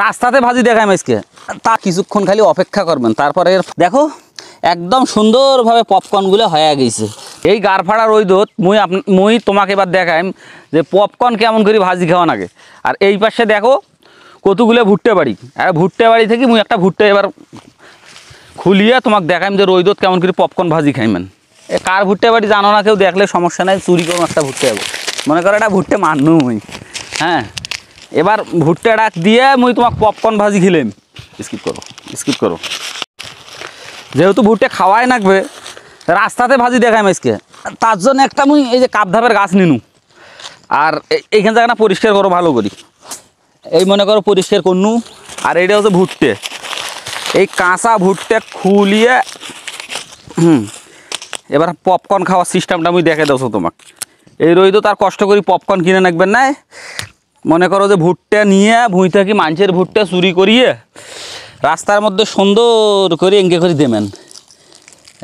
রাস্তাতে ভাজি দেখাই আজকে, তা কিছুক্ষণ খালি অপেক্ষা করবেন, তারপরে দেখো একদম সুন্দরভাবে পপকর্নগুলো হয়ে গেছে। এই গারফাড়া রইদত মুই তোমাকে এবার দেখাইম যে পপকর্ন কেমন করে ভাজি খাওয়া লাগে। আর এই পাশে দেখো কতগুলো ভুট্টে বাড়ি, আর ভুট্টে বাড়ি থেকে মুই একটা ভুট্টে এবার খুলিয়ে তোমাকে দেখাইম যে রইদত কেমন করে পপকর্ন ভাজি খাইমেন। এ কার ভুট্টে বাড়ি জানো না কেউ, দেখলে সমস্যা নাই, চুরি করুন একটা ভুট্টে যাবো, মনে করো একটা ভুট্টে মাননু মুই। হ্যাঁ, এবার ভুট্টে ডাক দিয়ে মুই তোমাকে পপকর্ন ভাজি খেলেম। স্কিপ করো যেহেতু ভুট্টে খাওয়াই লাগবে, রাস্তাতে ভাজি দেখাইম আজকে, তার জন্য একটা মুই এই যে কাপধাপের গাছ নিনু। আর এইখান জায়গাটা পরিষ্কার করো ভালো করি, এই মনে করো পরিষ্কার করনু। আর এইটা হচ্ছে ভুট্টে, এই কাঁচা ভুট্টে খুলিয়ে এবার পপকর্ন খাওয়ার সিস্টেমটা আমি দেখে দেবো তোমাকে। এই রইদ তার কষ্ট করি পপকর্ন কিনে রাখবেন না, মনে করো যে ভুট্টে নিয়ে ভুঁই থেকে মানুষের ভুট্টে চুরি করিয়ে রাস্তার মধ্যে সুন্দর করে এঙ্গে করে দেবেন,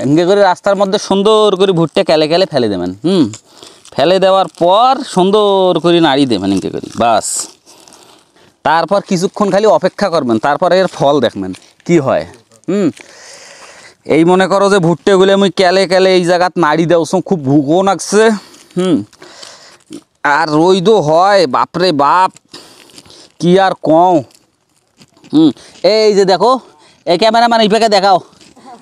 এঙ্গে করে রাস্তার মধ্যে সুন্দর করে ভুট্টে কেলে কেলে ফেলে দেবেন। ফেলে দেওয়ার পর সুন্দর করে নাড়ি দেবেন এঙ্গে করি, বাস। তারপর কিছুক্ষণ খালি অপেক্ষা করবেন, তারপরে এর ফল দেখবেন কি হয়। এই মনে করো যে ভুট্টেগুলো আমি কেলে কেলে এই জায়গাত নাড়ি দেওয়া খুব ভুগো লাগছে। আর রইদও হয় বাপরে বাপ, কি আর কও। এই যে দেখো, এই ক্যামেরাম্যান এই পেকে দেখাও,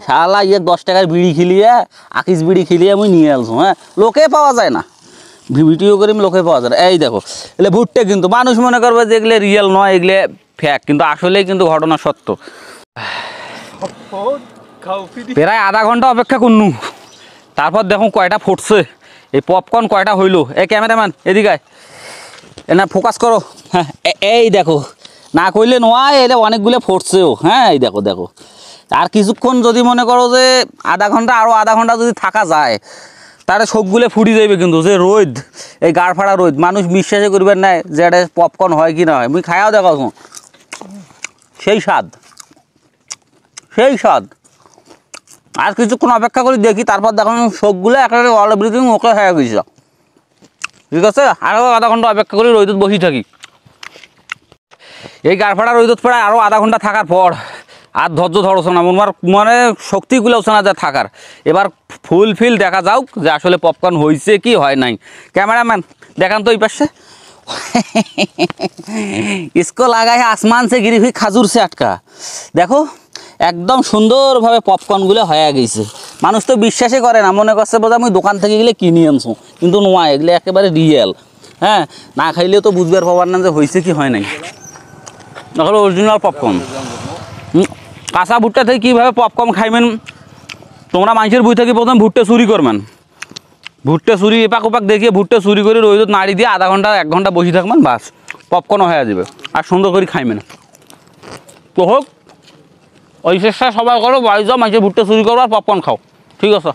শালা 10 টাকার বিড়ি খিলিয়ে আকিস বিড়ি খিলিয়ে আমি নিয়ে আসবো। হ্যাঁ, লোকে পাওয়া যায় না, ভিডিও করে লোকে পাওয়া যায় না। এই দেখো এগুলো ভুট্টে, কিন্তু মানুষ মনে করবে যে এগুলো রিয়েল নয়, এগুলো ফ্যাক, কিন্তু আসলেই কিন্তু ঘটনা সত্য। প্রায় আধা ঘন্টা অপেক্ষা করনু, তারপর দেখো কয়টা ফুটছে, এই পপকর্ন কয়টা হইলো। এই ক্যামেরাম্যান এদিকে না ফোকাস করো। হ্যাঁ, এই দেখো, না কইলে নয়, এলে অনেকগুলো ফুটছেও। হ্যাঁ, এই দেখো দেখো, আর কিছুক্ষণ যদি মনে করো যে আধা ঘন্টা, আরও আধা ঘন্টা যদি থাকা যায়, তাহলে সবগুলো ফুটি যাইবে। কিন্তু যে রোদ, এই গাড়ফাড়া রোদ, মানুষ বিশ্বাসই করবেন না যে এটা পপকর্ন হয় কি না হয়। মুই খায়াও দেখো, সেই স্বাদ, সেই স্বাদ। আর কিছুক্ষণ অপেক্ষা করি দেখি, তারপর দেখো সবগুলো একেবারে অল এভরিথিং ওকে হয়ে গেছে। ঠিক আছে, আরও আধা ঘন্টা অপেক্ষা করি, রোদত বসি থাকি। এই গাড়ফাড়া রোদত প্রায় আরও আধা ঘন্টা থাকার পর আর ধৈর্য ধরছো না, আমার মানে শক্তিগুলো হচ্ছে না যা থাকার। এবার ফুলফিল দেখা যাও যে আসলে পপকর্ন হয়েছে কি হয় নাই। ক্যামেরাম্যান দেখান তো এই পাশে, इसको लगा है आसमान से गिरी हुई खजूर से अटका। देखो একদম সুন্দরভাবে পপকর্নগুলো হয়ে গেছে। মানুষ তো বিশ্বাসই করে না, মনে করছে বোধহয় আমি দোকান থেকে গেলে কিনে আনছো, কিন্তু নয়, এগুলো একেবারে রিয়েল। হ্যাঁ, না খাইলেও তো বুঝবার পাবার না যে হয়েছে কি হয় নাই। দেখো অরিজিনাল পপকর্ন। কাঁচা ভুট্টা থেকে কীভাবে পপকর্ন খাইবেন, তোমরা মানুষের বই থেকে প্রথম ভুট্টে চুরি করবেন, ভুট্টে চুরি এপাক ওপাক দেখিয়ে ভুট্টে চুরি করে রোদত নাড়ি দিয়ে আধা ঘন্টা 1 ঘন্টা বসে থাকবেন, বাস পপকর্ন হয়ে যাবে, আর সুন্দর করে খাইবেন। তো হোক, ওই চেষ্টা সবাই করো, বাড়ি যাও, মানুষের ভুট্টে চুরি করো আর পপকর্ন খাও। ঠিক আছে।